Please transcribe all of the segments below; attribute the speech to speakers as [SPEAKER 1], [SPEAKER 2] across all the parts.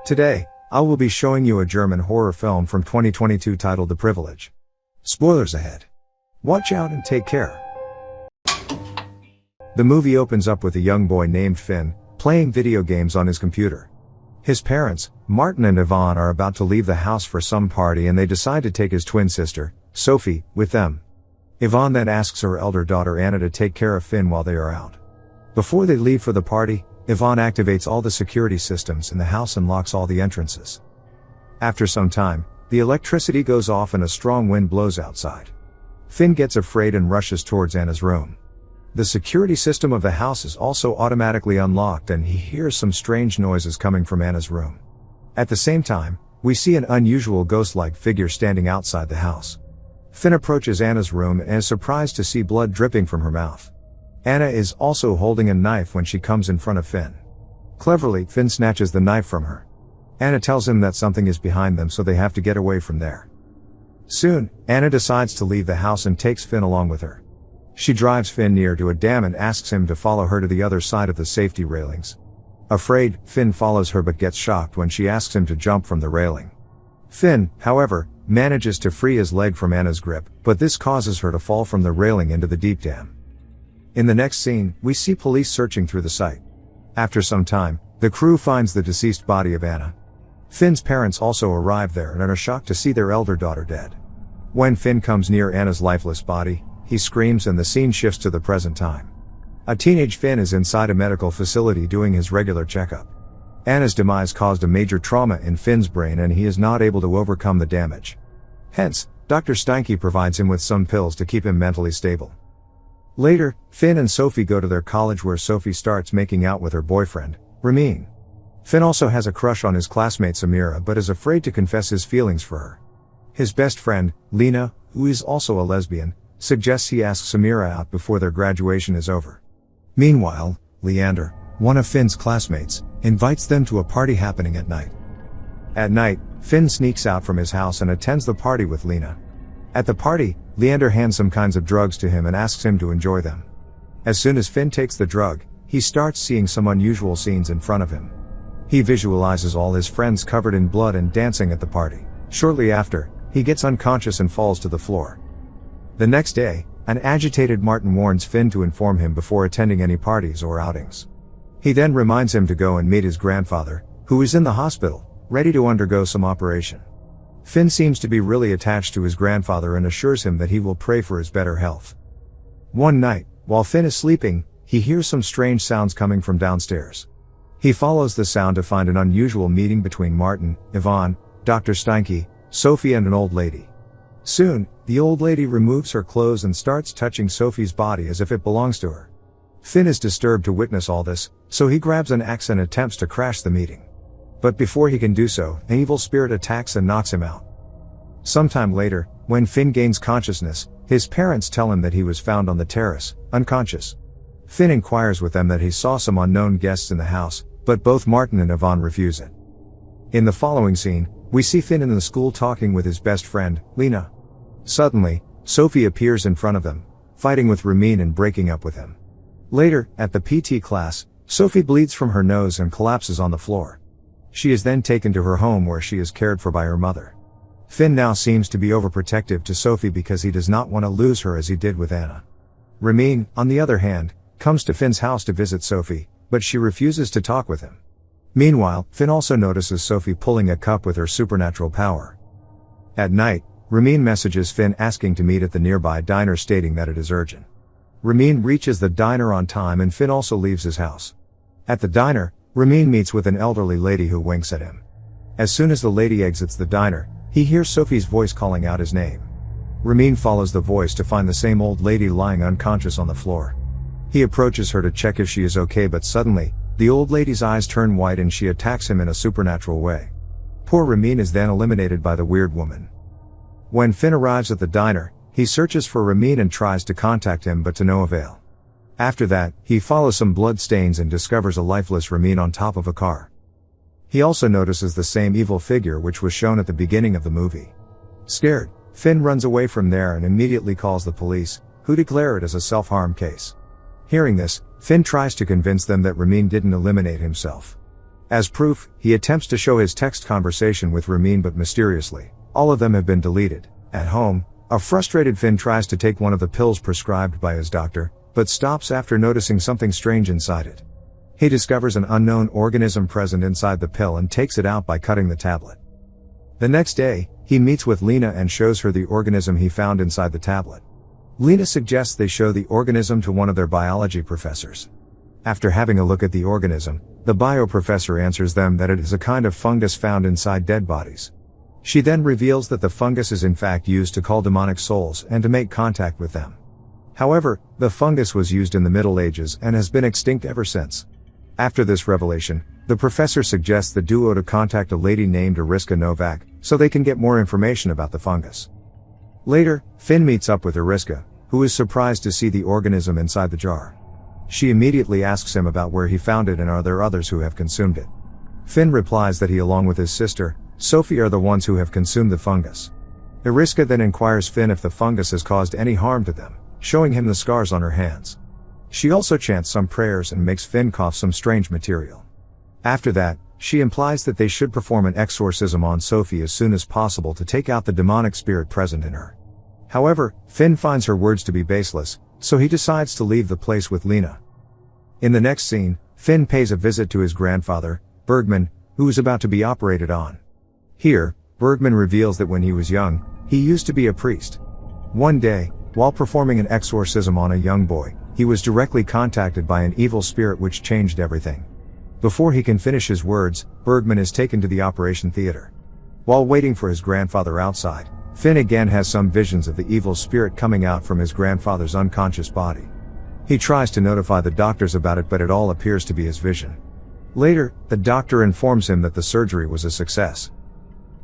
[SPEAKER 1] Today, I will be showing you a German horror film from 2022 titled The Privilege. Spoilers ahead. Watch out and take care. The movie opens up with a young boy named Finn, playing video games on his computer. His parents, Martin and Yvonne, are about to leave the house for some party and they decide to take his twin sister, Sophie, with them. Yvonne then asks her elder daughter Anna to take care of Finn while they are out. Before they leave for the party, Yvonne activates all the security systems in the house and locks all the entrances. After some time, the electricity goes off and a strong wind blows outside. Finn gets afraid and rushes towards Anna's room. The security system of the house is also automatically unlocked and he hears some strange noises coming from Anna's room. At the same time, we see an unusual ghost-like figure standing outside the house. Finn approaches Anna's room and is surprised to see blood dripping from her mouth. Anna is also holding a knife when she comes in front of Finn. Cleverly, Finn snatches the knife from her. Anna tells him that something is behind them, so they have to get away from there. Soon, Anna decides to leave the house and takes Finn along with her. She drives Finn near to a dam and asks him to follow her to the other side of the safety railings. Afraid, Finn follows her but gets shocked when she asks him to jump from the railing. Finn, however, manages to free his leg from Anna's grip, but this causes her to fall from the railing into the deep dam. In the next scene, we see police searching through the site. After some time, the crew finds the deceased body of Anna. Finn's parents also arrive there and are shocked to see their elder daughter dead. When Finn comes near Anna's lifeless body, he screams and the scene shifts to the present time. A teenage Finn is inside a medical facility doing his regular checkup. Anna's demise caused a major trauma in Finn's brain and he is not able to overcome the damage. Hence, Dr. Steinke provides him with some pills to keep him mentally stable. Later, Finn and Sophie go to their college where Sophie starts making out with her boyfriend, Ramin. Finn also has a crush on his classmate Samira but is afraid to confess his feelings for her. His best friend, Lena, who is also a lesbian, suggests he ask Samira out before their graduation is over. Meanwhile, Leander, one of Finn's classmates, invites them to a party happening at night. At night, Finn sneaks out from his house and attends the party with Lena. At the party, Leander hands some kinds of drugs to him and asks him to enjoy them. As soon as Finn takes the drug, he starts seeing some unusual scenes in front of him. He visualizes all his friends covered in blood and dancing at the party. Shortly after, he gets unconscious and falls to the floor. The next day, an agitated Martin warns Finn to inform him before attending any parties or outings. He then reminds him to go and meet his grandfather, who is in the hospital, ready to undergo some operation. Finn seems to be really attached to his grandfather and assures him that he will pray for his better health. One night, while Finn is sleeping, he hears some strange sounds coming from downstairs. He follows the sound to find an unusual meeting between Martin, Yvonne, Dr. Steinke, Sophie and an old lady. Soon, the old lady removes her clothes and starts touching Sophie's body as if it belongs to her. Finn is disturbed to witness all this, so he grabs an axe and attempts to crash the meeting. But before he can do so, an evil spirit attacks and knocks him out. Sometime later, when Finn gains consciousness, his parents tell him that he was found on the terrace, unconscious. Finn inquires with them that he saw some unknown guests in the house, but both Martin and Yvonne refuse it. In the following scene, we see Finn in the school talking with his best friend, Lena. Suddenly, Sophie appears in front of them, fighting with Ramin and breaking up with him. Later, at the PT class, Sophie bleeds from her nose and collapses on the floor. She is then taken to her home where she is cared for by her mother. Finn now seems to be overprotective to Sophie because he does not want to lose her as he did with Anna. Ramin, on the other hand, comes to Finn's house to visit Sophie, but she refuses to talk with him. Meanwhile, Finn also notices Sophie pulling a cup with her supernatural power. At night, Ramin messages Finn asking to meet at the nearby diner stating that it is urgent. Ramin reaches the diner on time and Finn also leaves his house. At the diner, Ramin meets with an elderly lady who winks at him. As soon as the lady exits the diner, he hears Sophie's voice calling out his name. Ramin follows the voice to find the same old lady lying unconscious on the floor. He approaches her to check if she is okay, but suddenly, the old lady's eyes turn white and she attacks him in a supernatural way. Poor Ramin is then eliminated by the weird woman. When Finn arrives at the diner, he searches for Ramin and tries to contact him but to no avail. After that, he follows some blood stains and discovers a lifeless Ramin on top of a car. He also notices the same evil figure which was shown at the beginning of the movie. Scared, Finn runs away from there and immediately calls the police, who declare it as a self-harm case. Hearing this, Finn tries to convince them that Ramin didn't eliminate himself. As proof, he attempts to show his text conversation with Ramin, but mysteriously, all of them have been deleted. At home, a frustrated Finn tries to take one of the pills prescribed by his doctor, but stops after noticing something strange inside it. He discovers an unknown organism present inside the pill and takes it out by cutting the tablet. The next day, he meets with Lena and shows her the organism he found inside the tablet. Lena suggests they show the organism to one of their biology professors. After having a look at the organism, the bio professor answers them that it is a kind of fungus found inside dead bodies. She then reveals that the fungus is in fact used to call demonic souls and to make contact with them. However, the fungus was used in the Middle Ages and has been extinct ever since. After this revelation, the professor suggests the duo to contact a lady named Ariska Novak, so they can get more information about the fungus. Later, Finn meets up with Ariska, who is surprised to see the organism inside the jar. She immediately asks him about where he found it and are there others who have consumed it. Finn replies that he along with his sister, Sophie, are the ones who have consumed the fungus. Ariska then inquires Finn if the fungus has caused any harm to them, showing him the scars on her hands. She also chants some prayers and makes Finn cough some strange material. After that, she implies that they should perform an exorcism on Sophie as soon as possible to take out the demonic spirit present in her. However, Finn finds her words to be baseless, so he decides to leave the place with Lena. In the next scene, Finn pays a visit to his grandfather, Bergman, who is about to be operated on. Here, Bergman reveals that when he was young, he used to be a priest. One day, while performing an exorcism on a young boy, he was directly contacted by an evil spirit which changed everything. Before he can finish his words, Bergman is taken to the operation theater. While waiting for his grandfather outside, Finn again has some visions of the evil spirit coming out from his grandfather's unconscious body. He tries to notify the doctors about it, but it all appears to be his vision. Later, the doctor informs him that the surgery was a success.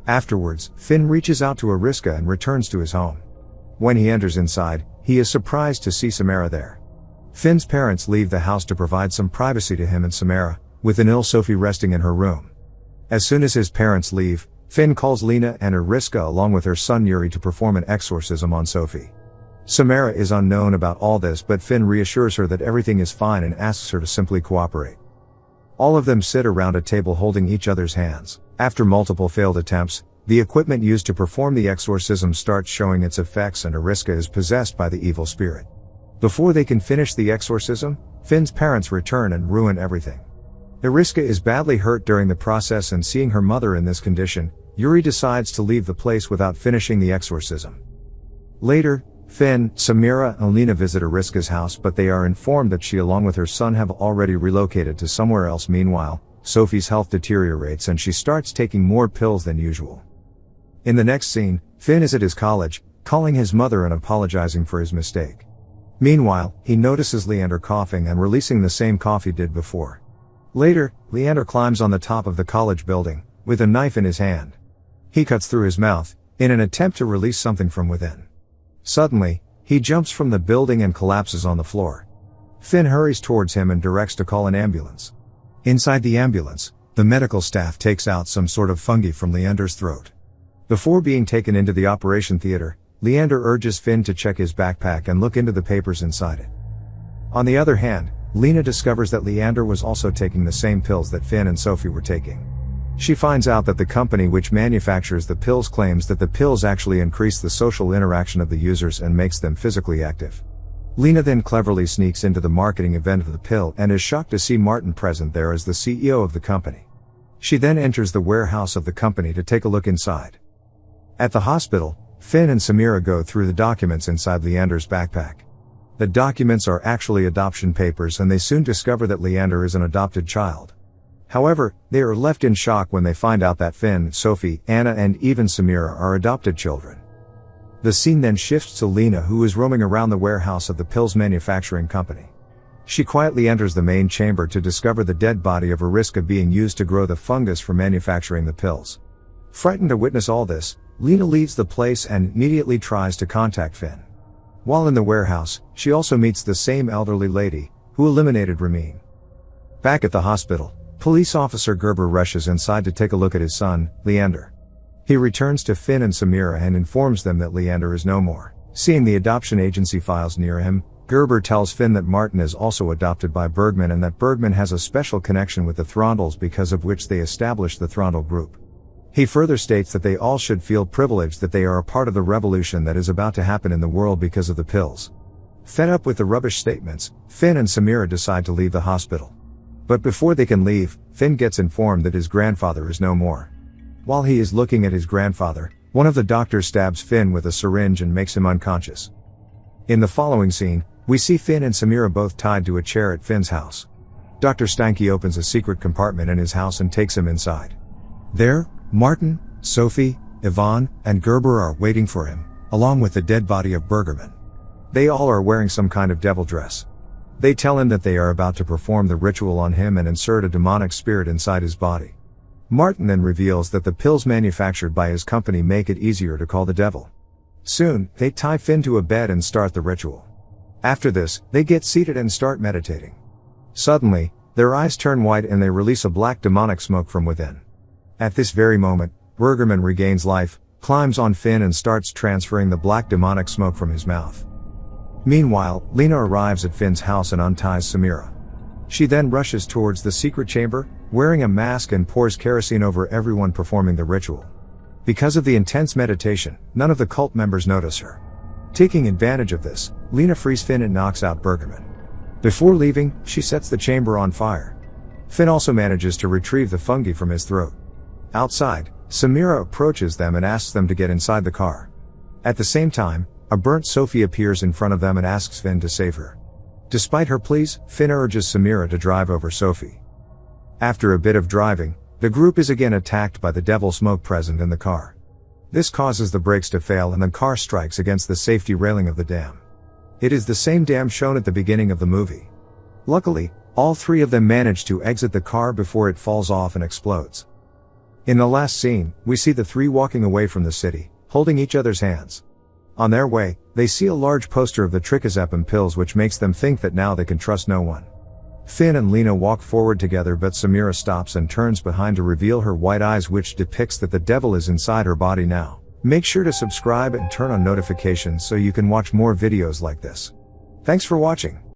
[SPEAKER 1] Afterwards, Finn reaches out to Ariska and returns to his home. When he enters inside, he is surprised to see Samara there. Finn's parents leave the house to provide some privacy to him and Samara, with an ill Sophie resting in her room. As soon as his parents leave, Finn calls Lena and Ariska along with her son Yuri to perform an exorcism on Sophie. Samara is unknown about all this, but Finn reassures her that everything is fine and asks her to simply cooperate. All of them sit around a table holding each other's hands. After multiple failed attempts, the equipment used to perform the exorcism starts showing its effects and Ariska is possessed by the evil spirit. Before they can finish the exorcism, Finn's parents return and ruin everything. Ariska is badly hurt during the process, and seeing her mother in this condition, Yuri decides to leave the place without finishing the exorcism. Later, Finn, Samira and Lena visit Ariska's house, but they are informed that she along with her son have already relocated to somewhere else. Meanwhile, Sophie's health deteriorates and she starts taking more pills than usual. In the next scene, Finn is at his college, calling his mother and apologizing for his mistake. Meanwhile, he notices Leander coughing and releasing the same cough he did before. Later, Leander climbs on the top of the college building, with a knife in his hand. He cuts through his mouth, in an attempt to release something from within. Suddenly, he jumps from the building and collapses on the floor. Finn hurries towards him and directs to call an ambulance. Inside the ambulance, the medical staff takes out some sort of fungi from Leander's throat. Before being taken into the operation theater, Leander urges Finn to check his backpack and look into the papers inside it. On the other hand, Lena discovers that Leander was also taking the same pills that Finn and Sophie were taking. She finds out that the company which manufactures the pills claims that the pills actually increase the social interaction of the users and makes them physically active. Lena then cleverly sneaks into the marketing event of the pill and is shocked to see Martin present there as the CEO of the company. She then enters the warehouse of the company to take a look inside. At the hospital, Finn and Samira go through the documents inside Leander's backpack. The documents are actually adoption papers, and they soon discover that Leander is an adopted child. However, they are left in shock when they find out that Finn, Sophie, Anna and even Samira are adopted children. The scene then shifts to Lena, who is roaming around the warehouse of the pills manufacturing company. She quietly enters the main chamber to discover the dead body of Ariska being used to grow the fungus for manufacturing the pills. Frightened to witness all this, Lena leaves the place and immediately tries to contact Finn. While in the warehouse, she also meets the same elderly lady, who eliminated Ramin. Back at the hospital, police officer Gerber rushes inside to take a look at his son, Leander. He returns to Finn and Samira and informs them that Leander is no more. Seeing the adoption agency files near him, Gerber tells Finn that Martin is also adopted by Bergman and that Bergman has a special connection with the Throndels because of which they established the Throndel group. He further states that they all should feel privileged that they are a part of the revolution that is about to happen in the world because of the pills. Fed up with the rubbish statements, Finn and Samira decide to leave the hospital. But before they can leave, Finn gets informed that his grandfather is no more. While he is looking at his grandfather, one of the doctors stabs Finn with a syringe and makes him unconscious. In the following scene, we see Finn and Samira both tied to a chair at Finn's house. Dr. Stanky opens a secret compartment in his house and takes him inside. There, Martin, Sophie, Yvonne, and Gerber are waiting for him, along with the dead body of Bergman. They all are wearing some kind of devil dress. They tell him that they are about to perform the ritual on him and insert a demonic spirit inside his body. Martin then reveals that the pills manufactured by his company make it easier to call the devil. Soon, they tie Finn to a bed and start the ritual. After this, they get seated and start meditating. Suddenly, their eyes turn white and they release a black demonic smoke from within. At this very moment, Bergman regains life, climbs on Finn and starts transferring the black demonic smoke from his mouth. Meanwhile, Lena arrives at Finn's house and unties Samira. She then rushes towards the secret chamber, wearing a mask and pours kerosene over everyone performing the ritual. Because of the intense meditation, none of the cult members notice her. Taking advantage of this, Lena frees Finn and knocks out Bergman. Before leaving, she sets the chamber on fire. Finn also manages to retrieve the fungi from his throat. Outside, Samira approaches them and asks them to get inside the car. At the same time, a burnt Sophie appears in front of them and asks Finn to save her. Despite her pleas, Finn urges Samira to drive over Sophie. After a bit of driving, the group is again attacked by the devil smoke present in the car. This causes the brakes to fail and the car strikes against the safety railing of the dam. It is the same dam shown at the beginning of the movie. Luckily, all three of them manage to exit the car before it falls off and explodes. In the last scene, we see the three walking away from the city, holding each other's hands. On their way, they see a large poster of the trichozepam pills which makes them think that now they can trust no one. Finn and Lena walk forward together but Samira stops and turns behind to reveal her white eyes which depicts that the devil is inside her body now. Make sure to subscribe and turn on notifications so you can watch more videos like this. Thanks for watching.